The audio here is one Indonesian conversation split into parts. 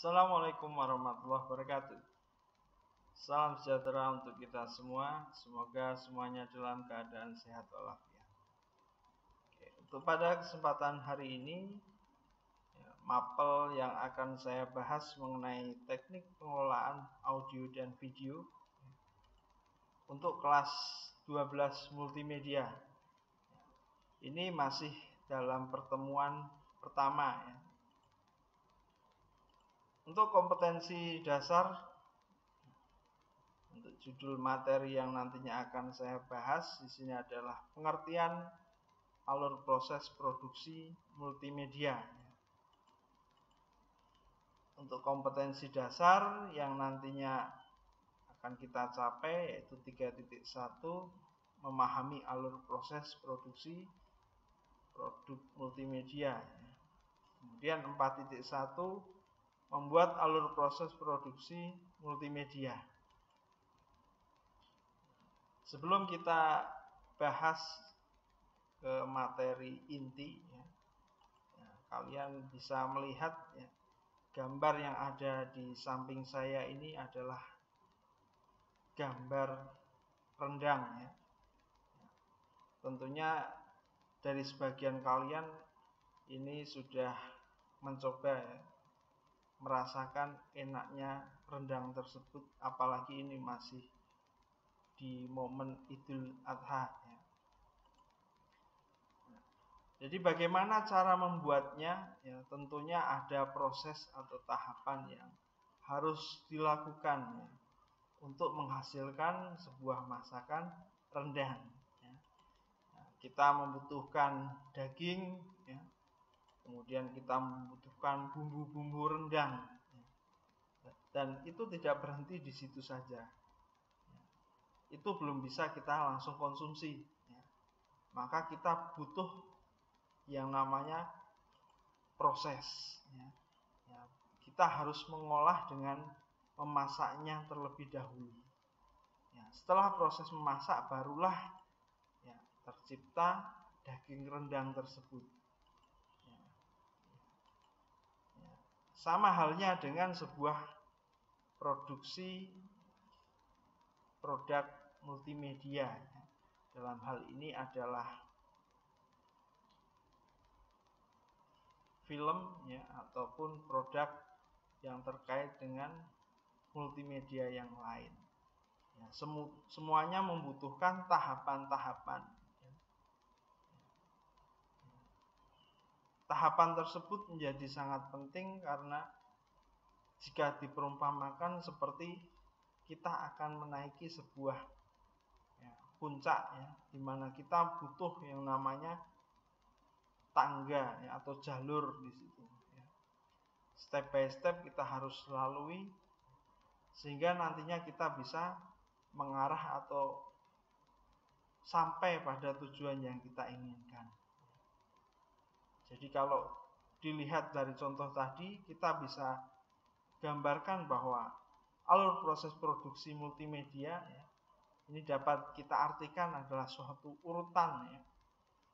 Assalamualaikum warahmatullahi wabarakatuh. Salam sejahtera untuk kita semua. Semoga semuanya dalam keadaan sehat walafiat. Untuk pada kesempatan hari ini, mapel yang akan saya bahas mengenai teknik pengelolaan audio dan video untuk kelas 12 multimedia. Ini masih dalam pertemuan pertama ya. Untuk kompetensi dasar, untuk judul materi yang nantinya akan saya bahas di sini adalah pengertian alur proses produksi multimedia. Untuk kompetensi dasar yang nantinya akan kita capai yaitu 3.1, memahami alur proses produksi produk multimedia. Kemudian 4.1, membuat alur proses produksi multimedia. Sebelum kita bahas ke materi inti, kalian bisa melihat gambar yang ada di samping saya ini adalah gambar rendang. Tentunya dari sebagian kalian ini sudah mencoba merasakan enaknya rendang tersebut, apalagi ini masih di momen Idul Adha. Jadi bagaimana cara membuatnya? Tentunya ada proses atau tahapan yang harus dilakukan untuk menghasilkan sebuah masakan rendang. Kita membutuhkan daging, kemudian kita membutuhkan bumbu-bumbu rendang, dan itu tidak berhenti di situ saja. Itu belum bisa kita langsung konsumsi, maka kita butuh yang namanya proses. Kita harus mengolah dengan memasaknya terlebih dahulu. Setelah proses memasak, barulah tercipta daging rendang tersebut. Sama halnya dengan sebuah produksi produk multimedia. Dalam hal ini adalah film ataupun produk yang terkait dengan multimedia yang lain. Semuanya membutuhkan tahapan-tahapan. Tahapan tersebut menjadi sangat penting karena jika diperumpamakan seperti kita akan menaiki sebuah puncak, di mana kita butuh yang namanya tangga atau jalur di situ. Step by step kita harus lalui sehingga nantinya kita bisa mengarah atau sampai pada tujuan yang kita inginkan. Jadi kalau dilihat dari contoh tadi, kita bisa gambarkan bahwa alur proses produksi multimedia ini dapat kita artikan adalah suatu urutan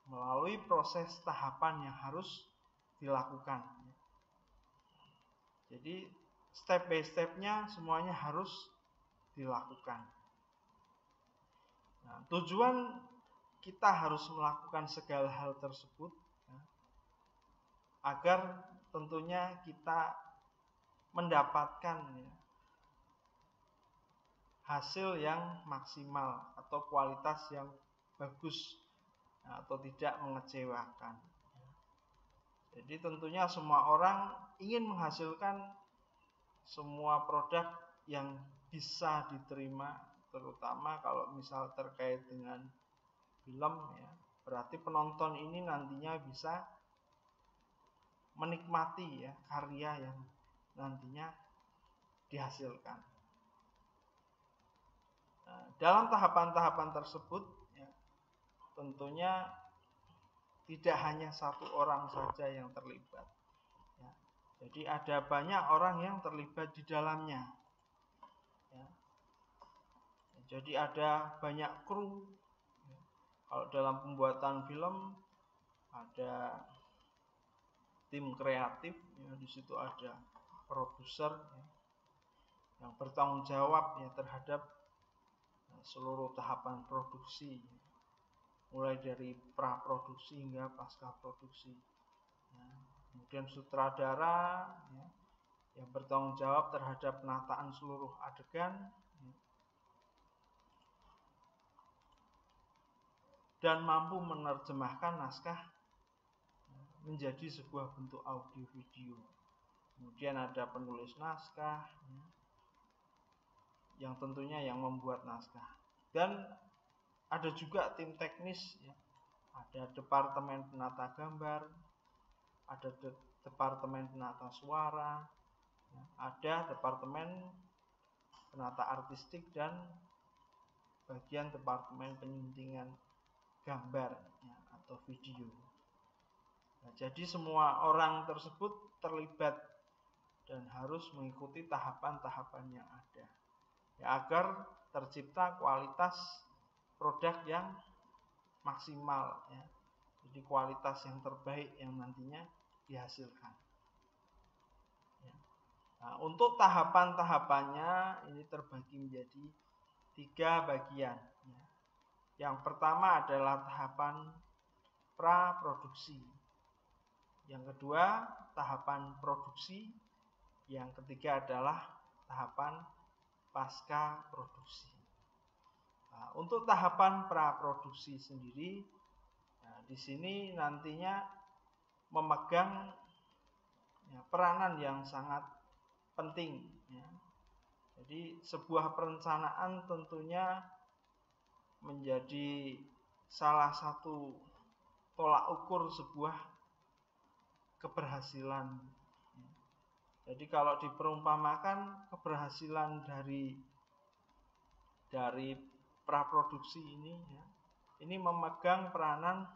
melalui proses tahapan yang harus dilakukan. Jadi step by stepnya semuanya harus dilakukan. Tujuan kita harus melakukan segala hal tersebut agar tentunya kita mendapatkan hasil yang maksimal atau kualitas yang bagus atau tidak mengecewakan. Jadi tentunya semua orang ingin menghasilkan semua produk yang bisa diterima, terutama kalau misal terkait dengan film berarti penonton ini nantinya bisa menikmati karya yang nantinya dihasilkan. Dalam tahapan-tahapan tersebut tentunya tidak hanya satu orang saja yang terlibat. Jadi ada banyak orang yang terlibat di dalamnya. Jadi ada banyak kru. Kalau dalam pembuatan film ada tim kreatif, di situ ada produser ya, yang bertanggung jawab ya terhadap seluruh tahapan produksi, mulai dari praproduksi hingga pasca produksi. Nah, kemudian sutradara ya, yang bertanggung jawab terhadap penataan seluruh adegan ya, dan mampu menerjemahkan naskah menjadi sebuah bentuk audio video. Kemudian ada penulis naskah ya, yang tentunya yang membuat naskah, dan ada juga tim teknis ya. Ada departemen penata gambar, ada departemen penata suara ya, ada departemen penata artistik, dan bagian departemen penyuntingan gambar ya, atau video. Nah, jadi semua orang tersebut terlibat dan harus mengikuti tahapan-tahapan yang ada ya, agar tercipta kualitas produk yang maksimal ya. Jadi kualitas yang terbaik yang nantinya dihasilkan ya. Nah, untuk tahapan-tahapannya ini terbagi menjadi 3 bagian ya. Yang pertama adalah tahapan praproduksi, yang kedua tahapan produksi, yang ketiga adalah tahapan pasca produksi. Nah, untuk tahapan praproduksi sendiri, nah, di sini nantinya memegang ya, peranan yang sangat penting ya. Jadi sebuah perencanaan tentunya menjadi salah satu tolak ukur sebuah keberhasilan. Jadi kalau diperumpamakan keberhasilan dari praproduksi ini ya, ini memegang peranan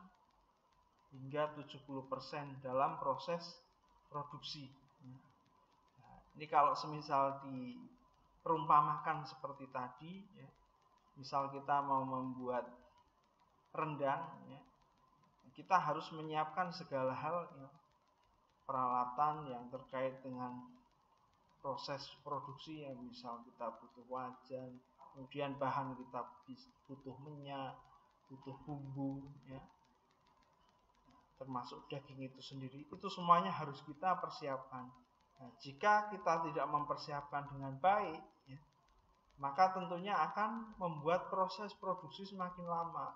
hingga 70% dalam proses produksi. Nah, ini kalau semisal diperumpamakan seperti tadi ya, misal kita mau membuat rendang ya, kita harus menyiapkan segala hal ya, peralatan yang terkait dengan proses produksi ya, misal kita butuh wajan, kemudian bahan kita butuh minyak, butuh bumbu ya, termasuk daging itu sendiri, itu semuanya harus kita persiapkan. Nah, jika kita tidak mempersiapkan dengan baik ya, maka tentunya akan membuat proses produksi semakin lama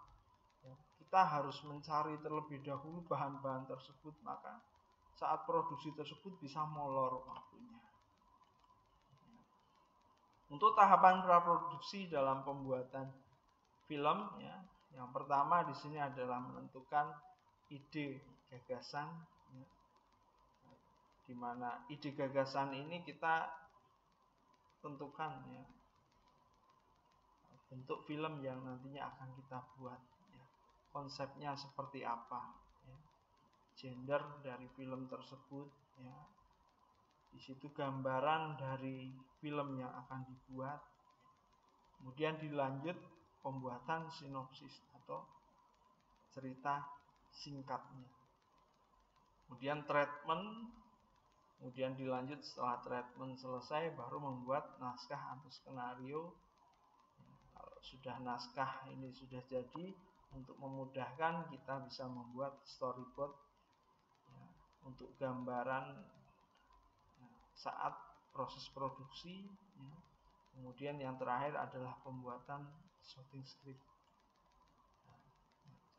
ya. Kita harus mencari terlebih dahulu bahan-bahan tersebut, maka saat produksi tersebut bisa molor waktunya. Untuk tahapan praproduksi dalam pembuatan film ya, yang pertama di sini adalah menentukan ide gagasan ya, di mana ide gagasan ini kita tentukan ya, bentuk film yang nantinya akan kita buat ya, konsepnya seperti apa ya, gender dari film tersebut ya, di situ gambaran dari film yang akan dibuat, kemudian dilanjut pembuatan sinopsis atau cerita singkatnya, kemudian treatment, kemudian dilanjut setelah treatment selesai baru membuat naskah atau skenario. Kalau sudah naskah ini sudah jadi, untuk memudahkan kita bisa membuat storyboard ya, untuk gambaran ya, saat proses produksi ya. Kemudian yang terakhir adalah pembuatan shooting script.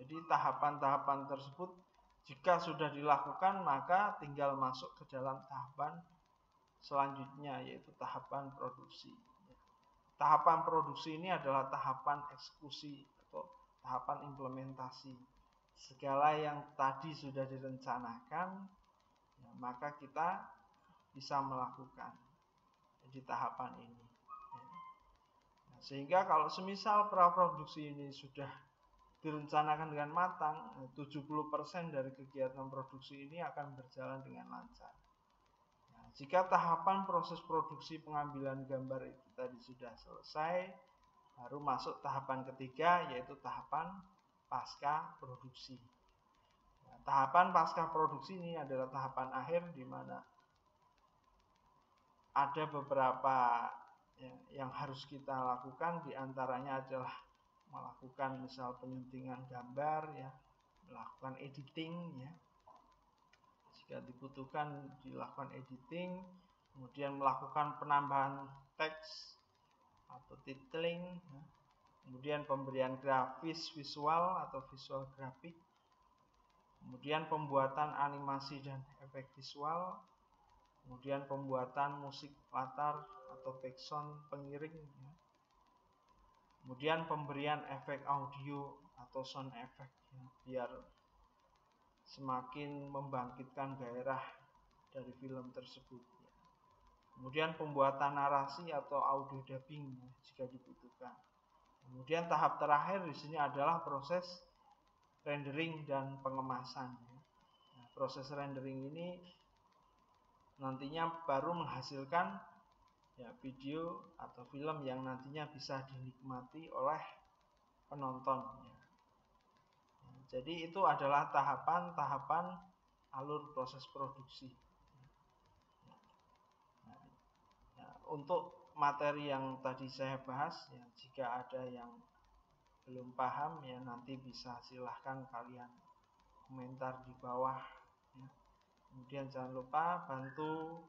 Jadi tahapan-tahapan tersebut jika sudah dilakukan, maka tinggal masuk ke dalam tahapan selanjutnya, yaitu tahapan produksi. Tahapan produksi ini adalah tahapan eksekusi atau tahapan implementasi. Segala yang tadi sudah direncanakan ya, maka kita bisa melakukan di tahapan ini. Nah, sehingga kalau semisal praproduksi ini sudah direncanakan dengan matang, 70% dari kegiatan produksi ini akan berjalan dengan lancar. Nah, jika tahapan proses produksi pengambilan gambar itu tadi sudah selesai, baru masuk tahapan ketiga, yaitu tahapan pasca produksi. Nah, tahapan pasca produksi ini adalah tahapan akhir di mana ada beberapa ya, yang harus kita lakukan, diantaranya adalah melakukan misal penyuntingan gambar ya, melakukan editing ya, jika dibutuhkan dilakukan editing, kemudian melakukan penambahan teks atau titling ya, kemudian pemberian grafis visual atau visual grafik, kemudian pembuatan animasi dan efek visual, kemudian pembuatan musik latar atau background pengiring ya, kemudian pemberian efek audio atau sound effect ya, biar semakin membangkitkan gairah dari film tersebut ya. Kemudian pembuatan narasi atau audio dubbing ya, jika dibutuhkan. Kemudian tahap terakhir di sini adalah proses rendering dan pengemasan ya. Nah, proses rendering ini nantinya baru menghasilkan ya video atau film yang nantinya bisa dinikmati oleh penonton ya. Jadi itu adalah tahapan-tahapan alur proses produksi. Nah, untuk materi yang tadi saya bahas ya, jika ada yang belum paham ya nanti bisa silahkan kalian komentar di bawah ya. Kemudian jangan lupa bantu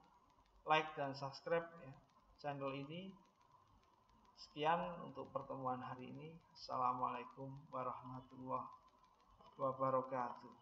like dan subscribe ya channel ini. Sekian untuk pertemuan hari ini. Assalamualaikum warahmatullahi wabarakatuh.